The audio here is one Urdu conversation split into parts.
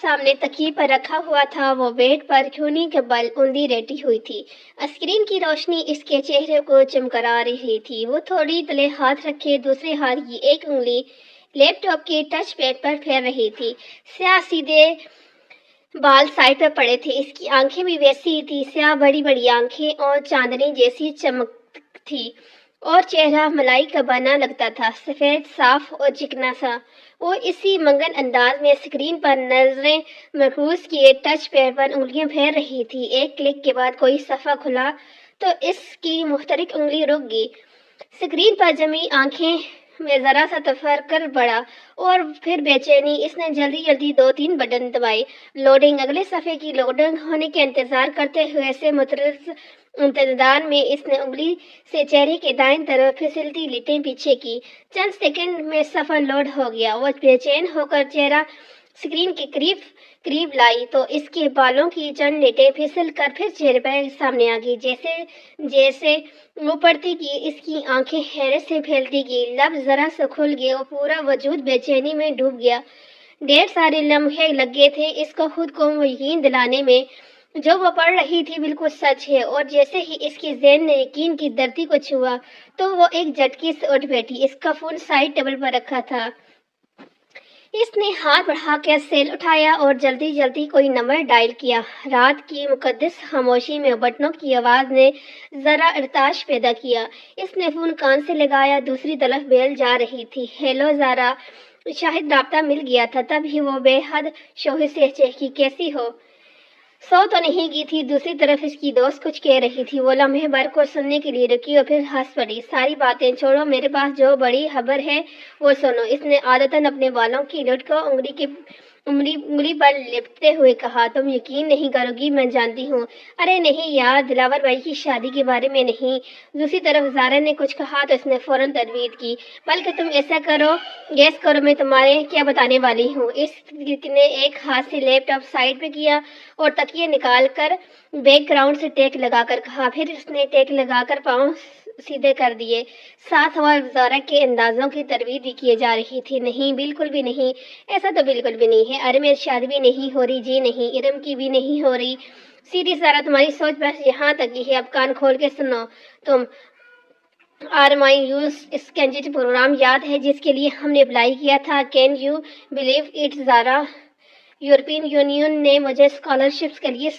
سامنے تکیے پر رکھا ہوا تھا۔ وہ بیڈ پر کھونے کے بل اوندھی لیٹی ہوئی تھی۔ اسکرین کی روشنی اس کے چہرے کو چمکا رہی تھی۔ وہ تھوڑی تلے ہاتھ رکھے دوسرے ہاتھ کی ایک انگلی لیپ ٹاپ کے ٹچ پیڈ پر پھیر رہی تھی۔ سیاہ سیدھے بال سائڈ پر پڑے تھے۔ اس کی آنکھیں بھی ویسی ہی تھی، سیاہ بڑی بڑی آنکھیں اور چاندنی جیسی چمک تھی، اور چہرہ ملائی کا بنا لگتا تھا، سفید، صاف اور چکنا سا۔ وہ اسی مگن انداز میں اسکرین پر نظریں مرکوز کیے ٹچ پیڈ پر انگلیاں پھیر رہی تھی۔ ایک کلک کے بعد کوئی صفحہ کھلا تو اس کی محترک انگلی رک گئی۔ اسکرین پر جمی آنکھیں میں ذرا سا تفکر بڑھا اور پھر بے چینی۔ اس نے جلدی جلدی 2-3 بٹن دبائے۔ لوڈنگ، اگلے صفحے کی لوڈنگ ہونے کا انتظار کرتے ہوئے سے متلازم امتناع میں اس نے انگلی سے چہرے کے دائیں طرف پھسلتی لٹیں پیچھے کی۔ چند سیکنڈ میں صفحہ لوڈ ہو گیا۔ وہ بے چین ہو کر چہرہ اسکرین کے قریب لائی تو اس کے بالوں کی چند لٹیں پھسل کر پھر چہرے پر سامنے آ گئی۔ جیسے جیسے وہ پڑھتی گئی اس کی آنکھیں حیرت سے پھیلتی گئیں، لب ذرا سا کھل گئے اور پورا وجود بے چینی میں ڈوب گیا۔ ڈھیر سارے لمحے لگے تھے اس کو خود کو یقین دلانے میں جو وہ پڑھ رہی تھی بالکل سچ ہے، اور جیسے ہی اس کے ذہن نے یقین کی دھرتی کو چھوا تو وہ ایک جھٹکے سے اٹھ بیٹھی۔ اس کا فون سائڈ ٹیبل پر رکھا تھا۔ اس نے ہاتھ بڑھا کر سیل اٹھایا اور جلدی جلدی کوئی نمبر ڈائل کیا۔ رات کی مقدس خاموشی میں بٹنوں کی آواز نے ذرا ارتعاش پیدا کیا۔ اس نے فون کان سے لگایا، دوسری طرف بیل جا رہی تھی۔ ہیلو زارا، شاید رابطہ مل گیا تھا۔ تب ہی وہ بے حد شوق سے چہکی، کیسی ہو؟ سو تو نہیں گئی تھی؟ دوسری طرف اس کی دوست کچھ کہہ رہی تھی۔ وہ لمحے بھر کو سننے کے لیے رکی اور پھر ہنس پڑی۔ ساری باتیں چھوڑو، میرے پاس جو بڑی خبر ہے وہ سنو، اس نے عادتاً اپنے بالوں کی لٹ کو انگلی پر لپٹتے ہوئے کہا۔ تم یقین نہیں کرو گی، میں جانتی ہوں۔ ارے نہیں یار، دلاور بھائی کی شادی کے بارے میں نہیں۔ دوسری طرف زارا نے کچھ کہا تو اس نے فوراً تردید کی، بلکہ تم ایسا کرو، گیس کرو میں تمہیں کیا بتانے والی ہوں۔ اس نے ایک ہاتھ سے لیپ ٹاپ سائڈ پہ کیا اور تکیے نکال کر بیک گراؤنڈ سے ٹیک لگا کر کہا۔ پھر اس نے ٹیک لگا کر پاؤں سیدھے کر دیے، ساتھ وہ زارا کے اندازوں کی تردید بھی کیے جا رہی تھی۔ نہیں، بالکل بھی نہیں، ایسا تو بالکل بھی نہیں ہے۔ ارے میری شادی بھی نہیں ہو رہی، جی نہیں، ارم کی بھی نہیں ہو رہی۔ سیدھی زارا، تمہاری سوچ بس یہاں تک ہی ہے۔ اب کان کھول کے سنو، تم RMIU's اسکینجٹ پروگرام یاد ہے جس کے لیے ہم نے اپلائی کیا تھا؟ Can you believe it Zara, European union نے مجھے اسکالرشپس کے لیے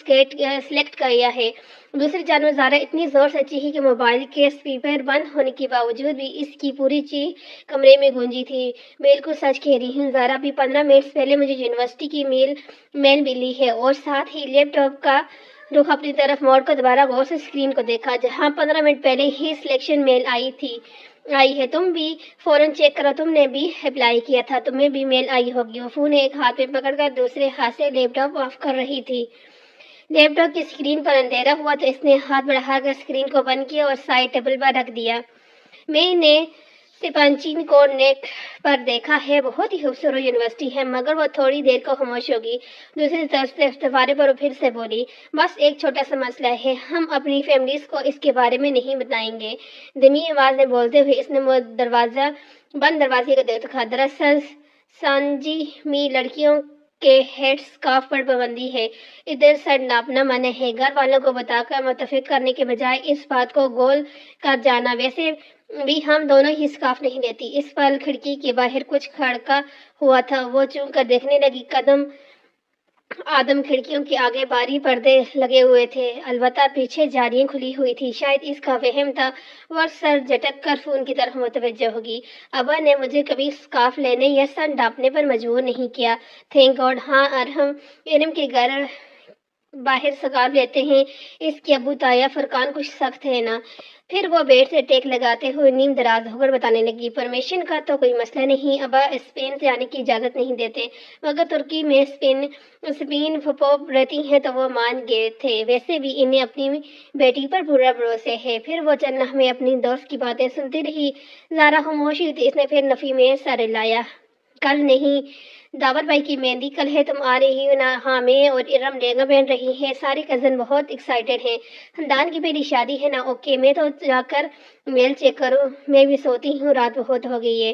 سلیکٹ کیا ہے۔ دوسری جانب زارا اتنی زور سے چیخی کہ موبائل کے اسپیکر بند ہونے کے باوجود بھی اس کی پوری چیخ کمرے میں گونجی تھی۔ بالکل سچ کہہ رہی ہوں زارا، ابھی 15 منٹ پہلے مجھے یونیورسٹی کی میل ملی ہے۔ اور ساتھ ہی لیپ ٹاپ کا رخ اپنی طرف موڑ کر دوبارہ غور سے اسکرین کو دیکھا جہاں 15 منٹ پہلے ہی سلیکشن میل آئی ہے۔ تم بھی فوراً چیک کرو، تم نے بھی اپلائی کیا تھا، تمہیں بھی میل آئی ہوگی۔ وہ فون ایک ہاتھ میں پکڑ کر دوسرے ہاتھ سے لیپ ٹاپ آف کر رہی تھی۔ لیپ ٹاپ کی اسکرین پر اندھیرا ہوا تو اس نے ہاتھ بڑھا کر اسکرین کو بند کیا اور سائڈ ٹیبل پر رکھ دیا۔ میں نے سپانچین کو نیٹ پر دیکھا ہے، بہت ہی خوبصورت یونیورسٹی ہے۔ مگر وہ تھوڑی دیر کو خاموش ہوگی۔ دوسری طرف سے استفارے پر وہ پھر سے بولی، بس ایک چھوٹا سا مسئلہ ہے، ہم اپنی فیملیز کو اس کے بارے میں نہیں بتائیں گے۔ دھیمی آواز میں بولتے ہوئے اس نے بند دروازے کو دیکھا۔ دراصل سانجی میں لڑکیوں کے ہیڈ اسکارف پر پابندی ہے، ادھر سر ناپنا منع ہے۔ گھر والوں کو بتا کر متفق کرنے کے بجائے اس بات کو گول کر جانا۔ ویسے بھی ہم دونوں ہی اسکارف نہیں لیتی۔ اس پل کھڑکی کے باہر کچھ کھڑکا ہوا تھا۔ وہ چونک کر دیکھنے لگی۔ آدم کھڑکیوں کے آگے بھاری پردے لگے ہوئے تھے، البتہ پیچھے جالیاں کھلی ہوئی تھیں۔ شاید اس کا وہم تھا۔ وہ سر جھٹک کر فون کی طرف متوجہ ہوگی۔ ابا نے مجھے کبھی اسکارف لینے یا سر ڈھانپنے پر مجبور نہیں کیا، تھینک گاڈ۔ ہاں، ارم کے گھر باہر اسکارف لیتے ہیں، اس کے ابو تایا فرقان کچھ سخت ہے نا۔ پھر وہ بیڈ سے ٹیک لگاتے ہوئے نیم دراز ہو کر بتانے لگی، پرمیشن کا تو کوئی مسئلہ نہیں، ابا اسپین سے آنے کی اجازت نہیں دیتے، مگر ترکی میں اسپین پھوپھو رہتی ہیں تو وہ مان گئے تھے۔ ویسے بھی انہیں اپنی بیٹی پر پورا بھروسہ ہے۔ پھر وہ چند لمحے اپنی دوست کی باتیں سنتی رہی۔ زارا خاموش ہوئی تھی۔ اس نے پھر نفی میں سر ہلایا، کل نہیں، داور بھائی کی مہندی کل ہے، تم آ رہی ہو نا؟ ہاں، میں اور ارم لہنگا پہن رہی ہیں، سارے کزن بہت ایکسائٹیڈ ہیں، خاندان کی پہلی شادی ہے نا۔ اوکے، میں تو جا کر میل چیک کروں، میں بھی سوتی ہوں، رات بہت ہو گئی ہے۔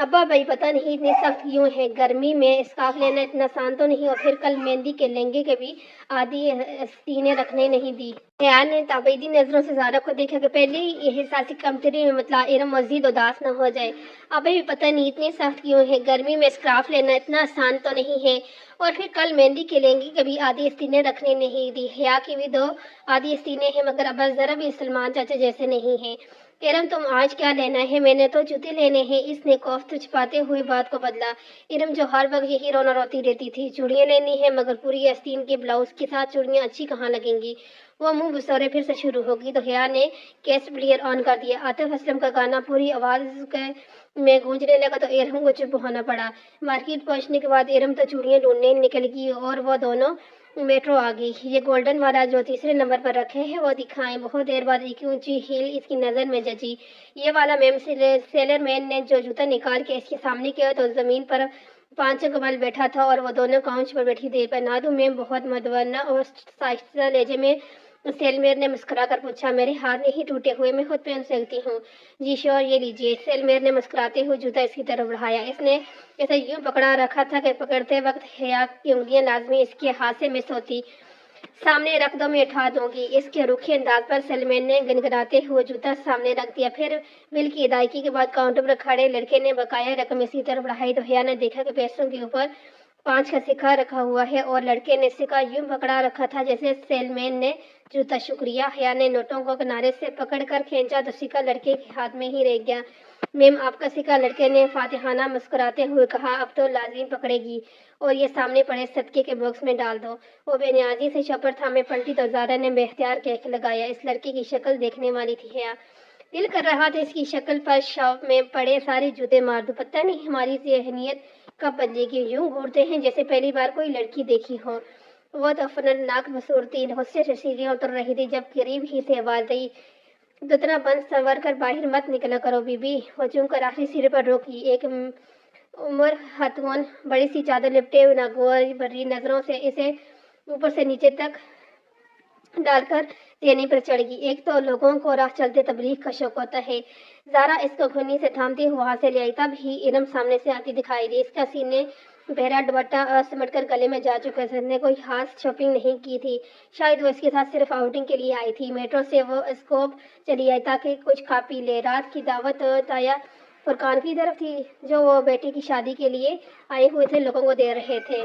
ابا بھائی پتہ نہیں اتنی سخت کیوں ہے، گرمی میں اسکارف لینا اتنا آسان تو نہیں، اور پھر کل مہندی کے لہنگے کے بھی آدھی آستینیں رکھنے نہیں دی۔ حیا نے تابعیدی نظروں سے زارا کو دیکھا کہ پہلے ہی احساسی کمتری میں مطلع ارم مزید اداس نہ ہو جائے۔ ابا بھی پتہ نہیں اتنی سخت کیوں ہے، گرمی میں اسکارف لینا اتنا آسان تو نہیں ہے، اور پھر کل مہندی کے لہنگے کے بھی آدھی آستینیں رکھنے نہیں دی۔ حیا کی بھی 2 آدھی آستینیں ہیں، مگر ابا ذرا بھی سلمان چاچا جیسے نہیں ہیں۔ ارم تم آج کیا لینا ہے؟ میں نے تو جوتے لینے ہیں، اس نے کوفت چھپاتے ہوئے بات کو بدلا۔ ارم جو ہر وقت یہی رونا روتی رہتی تھی، چوڑیاں لینی ہے، مگر پوری آستین کے بلاؤز کے ساتھ چوڑیاں اچھی کہاں لگیں گی؟ وہ منہ بسورے پھر سے شروع ہوگی تو حیا نے کیسٹ پلیئر آن کر دیا۔ عاطف اسلم کا گانا پوری آواز میں گونجنے لگا تو ارم کو چپ ہونا پڑا۔ مارکیٹ پہنچنے کے بعد ارم تو چوڑیاں ڈھونڈنے نکل گئی اور وہ دونوں میٹرو آ گئی۔ یہ گولڈن والا جو تیسرے نمبر پر رکھے ہیں وہ دکھائیں۔ بہت دیر بعد ایک اونچی ہیل اس کی نظر میں جچی۔ یہ والا میم، سیلر مین نے جو جوتا نکال کے اس کے سامنے کیا تو زمین پر 5 کمل بیٹھا تھا اور وہ دونوں کاؤنچ پر بیٹھی دیر پر۔ نادو میم بہت مدونہ اور شائستہ لہجے میں سیلمیر نے مسکرا کر پوچھا، میرے ہاتھ نہیں ٹوٹے ہوئے، میں خود پہن سکتی ہوں؟ جی شور، یہ لیجیے۔ سیلمیر نے مسکراتے ہوئے جوتا اس کی طرف بڑھایا۔ اس نے اسے یوں پکڑا رکھا تھا کہ پکڑتے وقت حیا کی انگلیاں لازمی اس کے ہاتھ سے مس ہوتی۔ سامنے رکھ دو، میں اٹھا دوں گی۔ اس کے روکھے انداز پر سیلمین نے گنگناتے ہوئے جوتا سامنے رکھ دیا۔ پھر بل کی ادائیگی کے بعد کاؤنٹر پر کھڑے لڑکے نے بقایا رقم اس کی طرف بڑھائی تو حیا نے دیکھا کہ پیسوں کے اوپر 5 کا سکہ رکھا ہوا ہے اور لڑکے نے سکہ یوں پکڑا رکھا تھا جیسے سیلمین نے جوتا۔ شکریہ۔ حیا نے نوٹوں کو کنارے سے پکڑ کر کھینچا تو سکہ لڑکے کے ہاتھ میں ہی رہ گیا۔ میم، آپ کا سکہ، لڑکے نے فاتحانہ مسکراتے ہوئے کہا۔ اب تو لازمی پکڑے گی اور یہ سامنے پڑے صدقے کے باکس میں ڈال دو۔ وہ بے نیازی سے شوپر تھامے پلٹی تو زارا نے بے اختیار کہک لگایا، اس لڑکے کی شکل دیکھنے والی تھی حیا۔ دل کر رہا تھا اس کی شکل پر شاپ میں پڑے سارے جوتے مار دوں۔ پتہ نہیں ہماری ذہنیت کب بدلے گی، یوں گھورتے ہیں جیسے پہلی بار کوئی لڑکی دیکھی ہو۔ وہ تو فنناک بصورتی حصے سے سیڑھیاں اتر رہی تھی جب قریب ہی سے آواز آئی، دتنا بند سنور کر باہر مت نکلا کرو بی بی۔ وہ چون کر آخری سیڑھی پر روکی۔ ایک عمر خاتون بڑی سی چادر لپٹے ناگوار بھری نظروں سے اسے اوپر سے نیچے تک ڈال کر دینے پر چڑھ گئی۔ ایک تو لوگوں کو راہ چلتے تبلیغ کا شوق ہوتا ہے۔ زارا اس کو گھنی سے تھامتی ہوئے وہاں سے لے آئی، تب ہی ارم سامنے سے آتی دکھائی دی۔ اس کا سینے بہرا دوپٹہ سمٹ کر گلے میں جا چکا تھا۔ اس نے کوئی خاص شاپنگ نہیں کی تھی، شاید وہ اس کے ساتھ صرف آؤٹنگ کے لیے آئی تھی۔ میٹرو سے وہ اسکوپ چلی آئی تاکہ کچھ کھا پی لے۔ رات کی دعوت تایا فرقان کی طرف تھی جو وہ بیٹے کی شادی کے لیے آئے ہوئے تھے لوگوں کو دے رہے تھے۔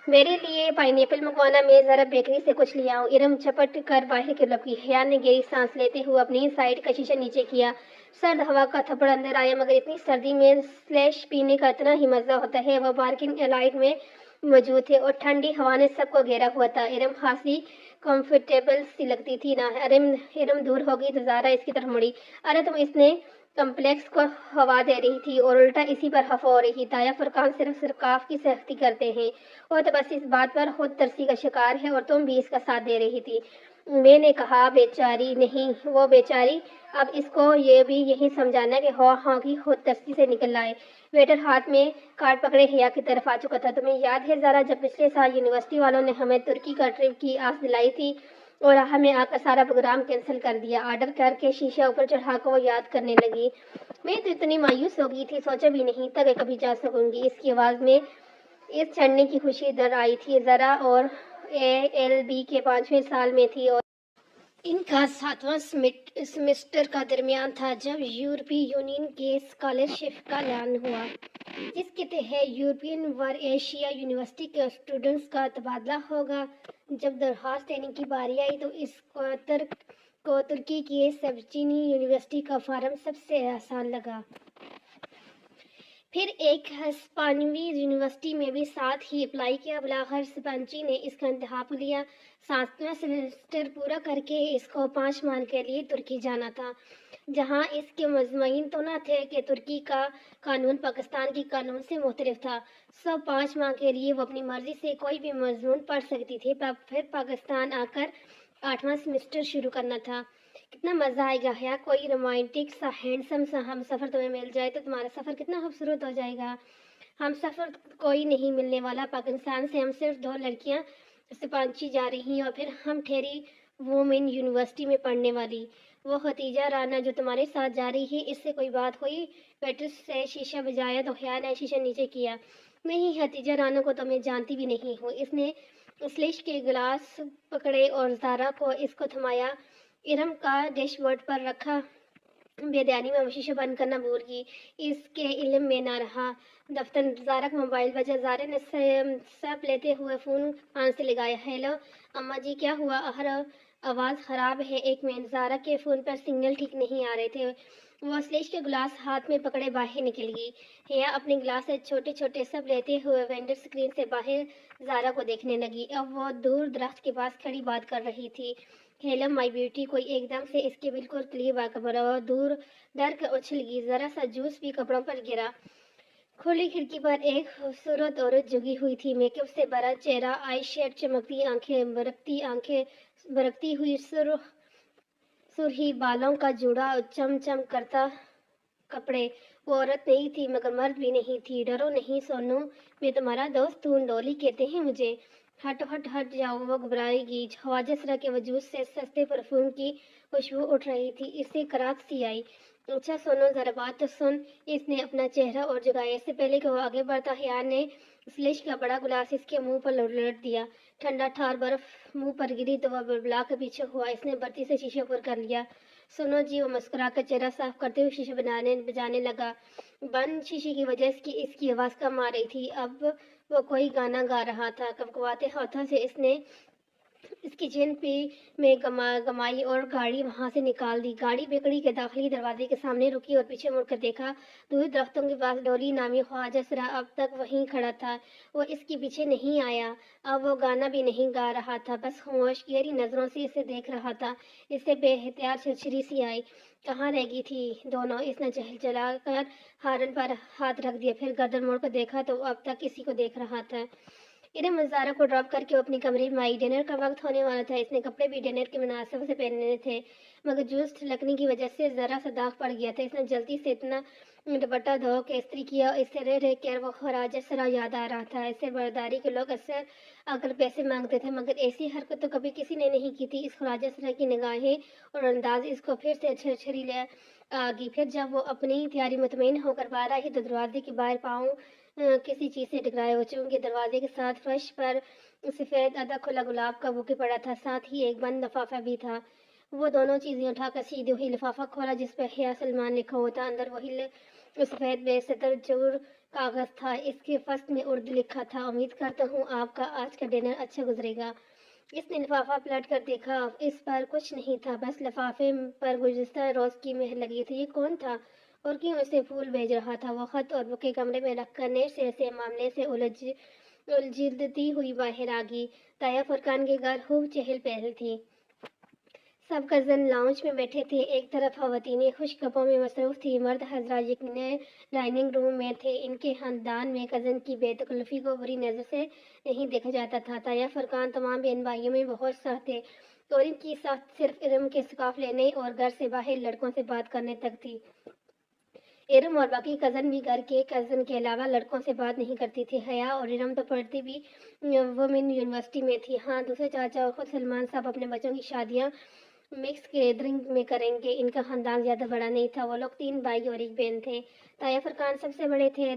میرے لیے پائنیپل منگوانا، میں ذرا بیکری سے کچھ لے آؤں؟ ارم جھپٹ کر باہر کی طرف گئی۔ حیا نے گہری سانس لیتے ہوئے اپنی سائیڈ کا شیشہ نیچے کیا۔ سرد ہوا کا تھپڑ اندر آیا، مگر اتنی سردی میں سلیش پینے کا اتنا ہی مزہ ہوتا ہے۔ وہ پارکنگ لائٹ میں موجود تھے اور ٹھنڈی ہوا نے سب کو گھیرا ہوا تھا۔ ارم خاصی کمفرٹیبل سی لگتی تھی نا۔ ارم دور ہو گئی تو زارا اس کی طرف مڑی۔ ارے تم اس نے کمپلیکس کو ہوا دے رہی تھی اور الٹا اسی پر خفا ہو رہی تھی۔ تایا فرقان صرف سرکاف کی سختی کرتے ہیں، وہ تو بس اس بات پر خود ترسی کا شکار ہے اور تم بھی اس کا ساتھ دے رہی تھی۔ میں نے کہا بیچاری نہیں، وہ بیچاری، اب اس کو یہ بھی یہی سمجھانا کہ ہاں کی خود ترسی سے نکل آئے۔ ویٹر ہاتھ میں کارڈ پکڑے حیا کی طرف آ چکا تھا۔ تمہیں یاد ہے زارا، جب پچھلے سال یونیورسٹی والوں نے ہمیں ترکی کا ٹرپ کی آس دلائی تھی اور ہمیں آ کر سارا پروگرام کینسل کر دیا؟ آرڈر کر کے شیشہ اوپر چڑھا کر وہ یاد کرنے لگی۔ میں تو اتنی مایوس ہو گئی تھی، سوچا بھی نہیں تھا کہ کبھی جا سکوں گی۔ اس کی آواز میں اس چڑھنے کی خوشی در آئی تھی۔ ذرا اور LLB کے 5ویں سال میں تھی اور ان کا 7واں سیمسٹر کا درمیان تھا جب یورپی یونین کے اسکالرشپ کا اعلان ہوا، جس کے تحت یورپین ور ایشیا یونیورسٹی کے اسٹوڈنٹس کا تبادلہ ہوگا۔ جب درخواست دینے کی باری آئی تو اس کو ترکی کی سبچینی یونیورسٹی کا فارم سب سے آسان لگا۔ پھر ایک ہسپانوی یونیورسٹی میں بھی ساتھ ہی اپلائی کیا۔ بالآخر سپانچی نے اس کا انتخاب لیا۔ 7واں سیمسٹر پورا کر کے اس کو 5 ماہ کے لیے ترکی جانا تھا، جہاں اس کے مطمئن تو نہ تھے کہ ترکی کا قانون پاکستان کے قانون سے مختلف تھا، 5 ماہ کے لیے وہ اپنی مرضی سے کوئی بھی مضمون پڑھ سکتی تھی۔ پھر پاکستان آ کر 8واں سیمسٹر شروع کرنا تھا۔ کتنا مزہ آئے گا حیا، کوئی رومانٹک سا ہینڈسم سا ہم سفر تمہیں مل جائے تو تمہارا سفر کتنا خوبصورت ہو جائے گا۔ ہم سفر کوئی نہیں ملنے والا، پاکستان سے ہم صرف 2 لڑکیاں سپانچی جا رہی ہیں اور پھر ہم ٹھہری وومن یونیورسٹی میں پڑھنے والی۔ وہ ختیجہ رانا جو تمہارے ساتھ جا رہی ہے، اس سے کوئی بات ہوئی؟ پیٹرس سے شیشہ بجایا تو حیا نے شیشہ نیچے کیا۔ نہیں، ختیجہ رانا کو تو میں جانتی بھی نہیں ہوں۔ اس نے سلیش کے گلاس پکڑے اور زارا کو اس کو تھمایا۔ ارم کا ڈیش بورڈ پر رکھا بے دھیانی میں وہ شیشہ بند کرنا بھول گئی، اس کے علم میں نہ رہا۔ دفتر زارا کا موبائل بجا۔ زارا نے سپ لیتے ہوئے فون کان سے لگایا۔ ہیلو اماں جی، کیا ہوا؟ آواز خراب ہے، ایک منٹ۔ زارا کے فون پر سگنل ٹھیک نہیں آ رہے تھے۔ وہ سلیش کے گلاس ہاتھ میں پکڑے باہر نکل گئی۔ حیا اپنے گلاس سے چھوٹے چھوٹے سپ لیتے ہوئے ونڈو اسکرین سے باہر زارا کو دیکھنے لگی۔ اب وہ دور درخت کے پاس کھڑی بات کر رہی تھی۔ Hello my beauty. کوئی ایک دم سے اس کے بالکل قریب آ کر وہ دور ڈر کر اچھل گئی۔ ذرا سا جوس بھی کپڑوں پر گرا۔ کھلی کھڑکی پر ایک خوبصورت عورت جگی ہوئی تھی، میک اپ سے بھرا چہرہ، آئی شیڈ، چمکتی آنکھیں، برکتی ہوئی سرخی بالوں کا جوڑا، چم چم کرتا کپڑے۔ وہ عورت نہیں تھی مگر مرد بھی نہیں تھی۔ ڈرو نہیں سونو، میں تمہارا دوست ہوں، ڈولی کہتے ہیں مجھے۔ ہٹ جاؤ، وہ گھبرائی گئی۔ خواجہ سرا کے وجود سے سستے پرفیوم کی خوشبو اٹھ رہی تھی، اس سے کراہٹ سی آئی۔ اچھا سونو، ذرا بات تو سن۔ اس نے اپنا چہرہ اور جھکایا۔ اس سے پہلے کہ وہ آگے بڑھتا، حیا نے سلیش کا بڑا گلاس اس کے منہ پر لٹ دیا۔ ٹھنڈا ٹھار برف منہ پر گری تو وہ بڑبڑا کر پیچھے ہوا۔ اس نے برتی سے شیشہ پر کر لیا۔ سنو جی، وہ مسکرا کر چہرہ صاف کرتے ہوئے شیشہ بجانے لگا۔ بند شیشے کی وجہ سے اس کی آواز کم آ رہی تھی۔ اب وہ کوئی گانا گا رہا تھا۔ کپکپاتے ہاتھوں سے اس نے اس کی چین میں گمائی اور گاڑی وہاں سے نکال دی۔ گاڑی بیکڑی کے داخلی دروازے کے سامنے رکی اور پیچھے مڑ کر دیکھا۔ دور درختوں کے پاس ڈولی نامی خواجہ سرا اب تک وہیں کھڑا تھا۔ وہ اس کے پیچھے نہیں آیا۔ اب وہ گانا بھی نہیں گا رہا تھا، بس خاموش گہری نظروں سے اسے دیکھ رہا تھا۔ اس سے بے اختیار چھرچری سی آئی۔ کہاں رہ گئی تھی دونوں؟ اس نے چلا کر ہارن پر ہاتھ رکھ دیا، پھر گردن موڑ کر دیکھا تو وہ اب تک کسی کو دیکھ رہا تھا۔ ارم زارا کو ڈراپ کر کے وہ اپنے کمرے میں آئی۔ ڈنر کا وقت ہونے والا تھا۔ اس نے کپڑے بھی ڈنر کی مناسبت سے پہنے تھے، مگر جوس چھلکنے کی وجہ سے ذرا سا داغ پڑ گیا تھا۔ اس نے جلدی سے اپنا دوپٹہ دھو کے استری کیا اور اس سے رہ کر وہ خواجہ سرا یاد آ رہا تھا۔ ایسے برداری کے لوگ اکثر آ کر پیسے مانگتے تھے، مگر ایسی حرکت تو کبھی کسی نے نہیں کی تھی۔ اس خواجہ سرا کی نگاہیں اور انداز اس کو پھر سے چھرچری لے آ گئی۔ پھر جب وہ اپنی تیاری مطمئن ہو کر باہر آئی تو دروازے کے باہر پاؤں کسی چیز سے ٹکرائے۔ وہ چونکہ دروازے کے ساتھ فرش پر سفید آدھا کھلا گلاب کا بوکے پڑا تھا، ساتھ ہی ایک بند لفافہ بھی تھا۔ وہ دونوں چیزیں اٹھا کر سیدھے وہی لفافہ کھولا جس پر حیا سلمان لکھا ہوا تھا۔ اندر وہی سفید بے سطر چور کاغذ تھا۔ اس کے فسٹ میں اردو لکھا تھا، امید کرتا ہوں آپ کا آج کا ڈنر اچھا گزرے گا۔ اس نے لفافہ پلٹ کر دیکھا، اس پر کچھ نہیں تھا، بس لفافے پر گزشتہ روز کی مہر لگی تھی۔ یہ کون تھا اور کیوں اسے پھول بھیج رہا تھا؟ وہ خط اور بوکے کمرے میں رکھ کر نئے سرے سے معاملے سے الجھتی ہوئی باہر آ گئی۔ تایا فرقان کے گھر خوب چہل پہل تھی۔ سب کزن لاؤنج میں بیٹھے تھے، ایک طرف خواتینیں خوش گپوں میں مصروف تھیں، مرد حضرات یکنے ڈائننگ روم میں تھے۔ ان کے خاندان میں کزن کی بے تکلفی کو بری نظر سے نہیں دیکھا جاتا تھا۔ تایا فرقان تمام بہن بھائیوں میں بہت سخت تھے اور ان کی سخت صرف ارم کے سکاف لینے اور گھر سے باہر لڑکوں سے بات کرنے تک تھی۔ ارم اور باقی کزن بھی گھر کے کزن کے علاوہ لڑکوں سے بات نہیں کرتی تھی۔ حیا اور ارم تو پڑھتی بھی وومن یونیورسٹی میں تھی۔ ہاں، دوسرے چاچا اور خود سلمان صاحب اپنے بچوں کی شادیاں مکس گیدرنگ میں کریں گے۔ ان کا خاندان زیادہ بڑا نہیں تھا، وہ لوگ 3 بھائی اور 1 بہن تھے۔ تایا فرقان سب سے بڑے تھے۔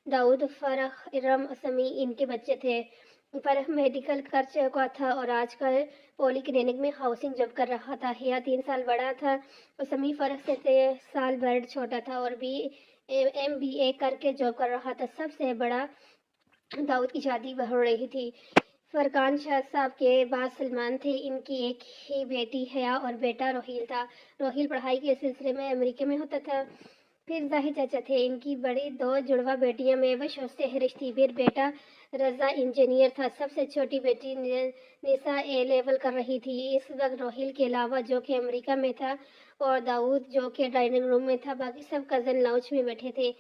داؤد، فرح، ارم، سمی ان کے بچے تھے۔ فرح میڈیکل کر چکا تھا اور آج کل پولی کلینک میں ہاؤسنگ جاب کر رہا تھا۔ حیا 3 سال بڑا تھا اور سمی فرح سے 3 سال بڑھ چھوٹا تھا اور MBA کر کے جاب کر رہا تھا۔ سب سے بڑا داؤد کی شادی ہو رہی تھی۔ فرقان صاحب کے بعد سلمان تھے، ان کی ایک ہی بیٹی حیا اور بیٹا روہیل تھا۔ روہیل پڑھائی کے سلسلے میں امریکہ میں ہوتا تھا۔ پھر ظاہر چاچا تھے، ان کی بڑی 2 جڑواں بیٹیاں مہوش اور سہرش تھی۔ پھر بیٹا رضا انجینئر تھا۔ سب سے چھوٹی بیٹی نسا A لیول کر رہی تھی اس وقت۔ روہیل کے علاوہ جو کہ امریکہ میں تھا اور داؤد جو کہ ڈائننگ روم میں تھا، باقی سب کزن لاؤنج میں بیٹھے تھے۔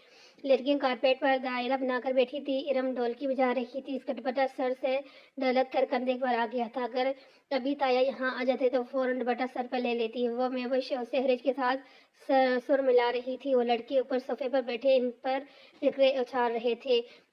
لڑکیاں کارپیٹ پر دائرہ بنا کر بیٹھی تھی۔ ارم ڈھولکی بجا رہی تھی، اس کا دوپٹہ سر سے ڈھلک کر کندھے پر آ گیا تھا۔ اگر ابھی تایا یہاں آ جاتے تو فوراً دوپٹہ سر پر لے لیتی۔ وہ مہوش اور سہرش کے ساتھ سر ملا رہی تھی۔ وہ لڑکے اوپر صوفے پر بیٹھے ان پر ٹکرے اچھال رہے تھے۔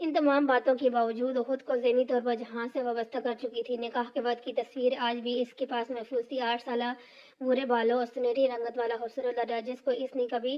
ان تمام باتوں کے باوجود وہ خود کو ذہنی طور پر جہاں سے وابستہ کر چکی تھی۔ نکاح کے بعد کی تصویر آج بھی اس کے پاس محفوظ تھی۔ 8 سالہ بھورے بالوں اور سنہری رنگت والا خوبصورت لڑکا جس کو اس نے کبھی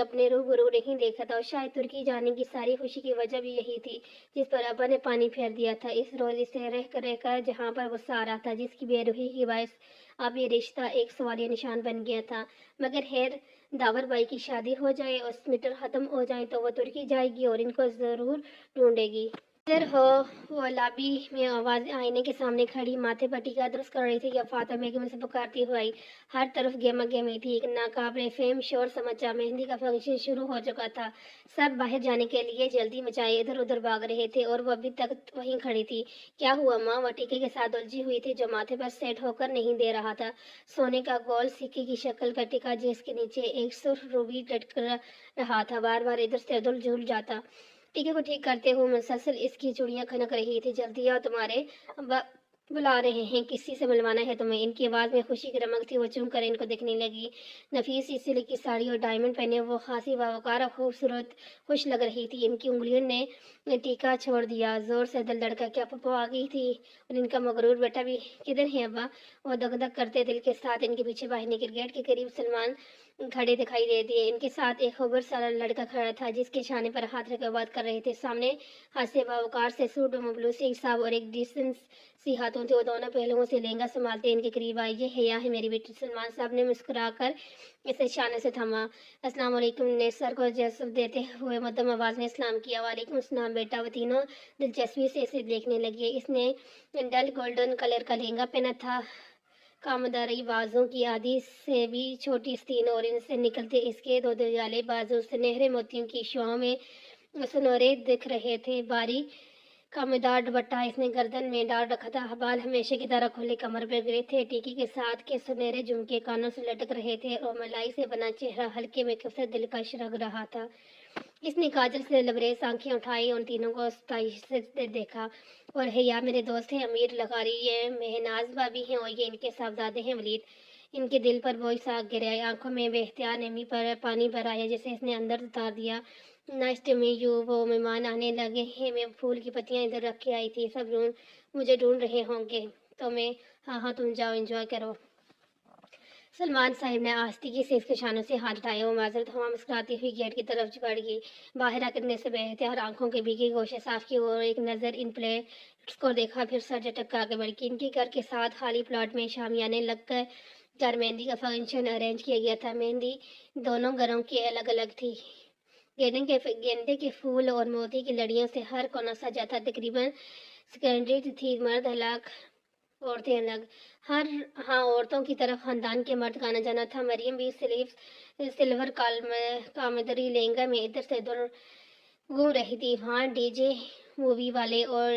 اپنے روبرو نہیں دیکھا تھا، اور شاید ترکی جانے کی ساری خوشی کی وجہ بھی یہی تھی جس پر ابا نے پانی پھیر دیا تھا۔ اس روز اسے رہ کر جہاں پر غصہ آ رہا تھا، جس کی بے روحی کے باعث اب یہ رشتہ ایک سوالیہ نشان بن گیا تھا۔ مگر خیر، داور بھائی کی شادی ہو جائے اور سمیٹر ختم ہو جائیں تو وہ ترکی جائے گی اور ان کو ضرور ڈھونڈے گی۔ حاضر ہو وہ لابی میں آواز آئینے کے سامنے کھڑی ماتھے پر ٹیکا درست کر رہی تھی کہ فاطمہ بیگم سے پکارتی ہوئی آئی۔ ہر طرف گہما گہمی تھی، ایک ناقابل فہم شور سماچا۔ مہندی کا فنکشن شروع ہو چکا تھا، سب باہر جانے کے لیے جلدی مچائے ادھر ادھر بھاگ رہے تھے اور وہ ابھی تک وہیں کھڑی تھی۔ کیا ہوا ماں؟ وہ ٹیکے کے ساتھ الجھی ہوئی تھی جو ماتھے پر سیٹ ہو کر نہیں دے رہا تھا۔ سونے کا گول سکے کی شکل کا ٹیکا جس کے نیچے ایک سرخ روبی لٹک رہا تھا، بار بار ادھر سے ادھر جھول جاتا۔ ٹیکے کو ٹھیک کرتے ہوئے مسلسل اس کی چوڑیاں کھنک رہی تھی۔ جلدی آؤ، تمہارے ابا بلا رہے ہیں، کسی سے ملوانا ہے تمہیں۔ ان کی آواز میں خوشی کی رمق تھی۔ وہ چم کر ان کو دیکھنے لگی۔ نفیس سی سلک کی ساڑی اور ڈائمنڈ پہنے وہ خاصی باوقار اور خوبصورت خوش لگ رہی تھی۔ ان کی انگلیوں نے ٹیکا چھوڑ دیا، زور سے دل دھڑکا۔ کیا پھپھو آ گئی تھی؟ اور ان کا مغرور بیٹا بھی کدھر ہے ابا؟ وہ دک دک کرتے دل کے ساتھ ان کے پیچھے باہر نکل گیٹ کے قریب سلمان کھڑے دکھائی دے دیے۔ ان کے ساتھ ایک خوبصورت سا لڑکا کھڑا تھا جس کے شانے پر ہاتھ رکھ کر بات کر رہے تھے۔ سامنے ہاتھ سے باوقار سے سوٹ و مبلوس ایک صاحب اور ایک ڈیسنٹ سی ہاتھوں تھے۔ وہ دونوں پہلوؤں سے لہنگا سنبھالتے ان کے قریب آئی۔ یہ حیا ہے میری بیٹی۔ سلمان صاحب نے مسکرا کر اسے شانے سے تھاما۔ السلام علیکم نے سر کو جواب دیتے ہوئے مدھم آواز میں سلام کیا۔ وعلیکم السلام بیٹا۔ وہ تینوں دلچسپی سے اسے دیکھنے لگے۔ اس نے ڈل گولڈن کلر کا لہنگا پہنا تھا، کامداری بازوں کی آدھی سے بھی چھوٹی آستین اور ان سے نکلتے اس کے دو دجالے بازو سنہرے موتیوں کی شعاعوں میں سنورے دکھ رہے تھے۔ باریک کامدار دوپٹہ اس نے گردن میں ڈال رکھا تھا، بال ہمیشہ کی طرح کھلے کمر پر گرے تھے۔ ٹیکے کے ساتھ کے سنہرے جھمکے کانوں سے لٹک رہے تھے اور ملائی سے بنا چہرہ ہلکے میں خوبصورت دلکش لگ رہا تھا۔ اس نے کاجل سے لبریز آنکھیں اٹھائی، ان تینوں کو ستائش سے دیکھا۔ اور حیا میرے دوست ہیں امیر لغاری، یہ مہناز بھابی ہیں اور یہ ان کے صاحبزادے ہیں ولید۔ ان کے دل پر بوجھ سا گرا، آنکھوں میں بے اختیار نمی پر پانی بھر آیا جسے اس نے اندر اتار دیا۔ Nice to meet you. وہ مہمان آنے لگے ہیں، میں پھول کی پتیاں ادھر رکھ کے آئی تھی، سب مجھے ڈھونڈ رہے ہوں گے تو میں ہاں تم جاؤ، انجوائے کرو۔ سلمان صاحب نے آہستگی سے اس کے شانوں سے ہاتھ اٹھائے۔ وہ معذرت خواہ مسکراتی ہوئی گیٹ کی طرف بڑھ گئی۔ باہر آ کر سے بے اختیار آنکھوں کے بھیگے گوشے صاف کیے اور ایک نظر ان پلیٹس کو دیکھا، پھر سر جھٹک کر آگے بڑھ گئی۔ ان کے گھر کے ساتھ خالی پلاٹ میں شامیانے لگ کر مہندی کا فنکشن ارینج کیا گیا تھا۔ مہندی دونوں گھروں کی الگ الگ تھی۔ گیندے کے پھول اور موتی کی لڑیوں سے ہر کونا سجا تھا۔ تقریباً سیکنڈری تھی، مرد الگ عورتیں الگ۔ ہاں عورتوں کی طرف خاندان کے مرد کا آنا جانا تھا۔ مریم بھی سلور کامدری لہنگا میں ادھر سے ادھر گھوم رہی تھی۔ وہاں ڈی جے مووی والے اور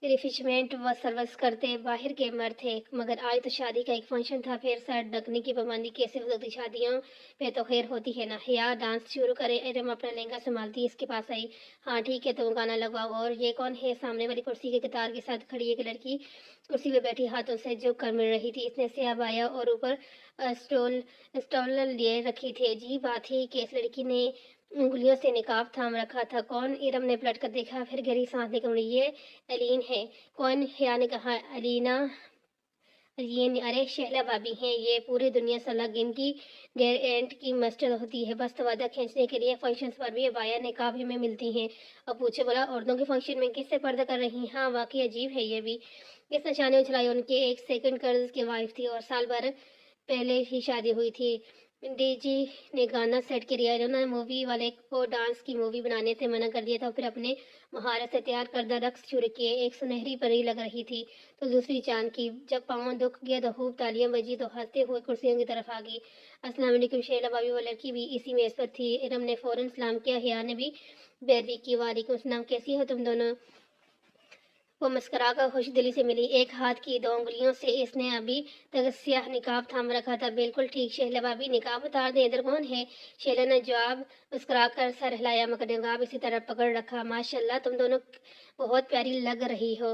ریفریشمنٹ سروس کرتے باہر کے مرد تھے، مگر آج تو شادی کا ایک فنکشن تھا، پھر سر ڈھکنے کی پابندی کیسے ہو سکتی؟ شادیوں پہ تو خیر ہوتی ہے نا۔ حیا ڈانس شروع کرے، ارم اپنا لہنگا سنبھالتی اس کے پاس آئی۔ ہاں ٹھیک ہے، تم گانا لگواؤ۔ اور یہ کون ہے؟ سامنے والی کرسی کے قطار کے ساتھ کھڑی ایک لڑکی کرسی پہ بیٹھی ہاتھوں سے جھک کر مل رہی تھی۔ اس نے سیاہ بایا اور اوپر اسٹول لیے رکھی تھی۔ عجیب بات ہے کہ اس لڑکی نے انگلیوں سے نقاب تھام رکھا تھا۔ کون؟ ارم نے پلٹ کر دیکھا، پھر گہری سانس لے کر یہ ایلین ہے۔ کون؟ حیا نے کہا۔ ایلینا؟ ارے شہلا بھابی ہیں، یہ پوری دنیا صلاح گن کی گیرینٹ کی مسٹر ہوتی ہے، بس توجہ کھینچنے کے لیے فنکشنز پر بھی بایا نقاب میں ملتی ہیں۔ اور پوچھے بولا عورتوں کے فنکشن میں کس سے پردہ کر رہی؟ ہاں واقعی عجیب ہے یہ بھی۔ اس نے شانے اچھلائے۔ ان کے ایک سیکنڈ قرض کی وائف تھی اور سال بھر پہلے ہی شادی ہوئی تھی۔ ڈی جی نے گانا سیٹ کر دیا، انہوں نے مووی والے کو ڈانس کی مووی بنانے سے منع کر دیا تھا اور پھر اپنے مہارت سے تیار کردہ رقص شروع کیے۔ ایک سنہری پری لگ رہی تھی تو دوسری چاند کی۔ جب پاؤں دکھ گیا تو خوب تالیاں بجی تو ہنستے ہوئے کرسیوں کی طرف آ گئی۔ السلام علیکم شہلا بھابی۔ وہ لڑکی بھی اسی میز پر تھی۔ ارم نے فوراً سلام کیا، حیا نے بھی پیروی کی۔ وعلیکم السلام، کیسی ہو تم دونوں؟ وہ مسکرا کر خوش دلی سے ملی۔ ایک ہاتھ کی دو انگلیوں سے اس نے ابھی تک سیاہ نقاب تھام رکھا تھا۔ بالکل ٹھیک شہلا بھابی، نقاب اتار دیں، ادھر کون ہے؟ شہلا نے جواب مسکرا کر سر ہلایا، مگر نقاب اسی طرح پکڑ رکھا۔ ماشاء اللہ، تم دونوں بہت پیاری لگ رہی ہو۔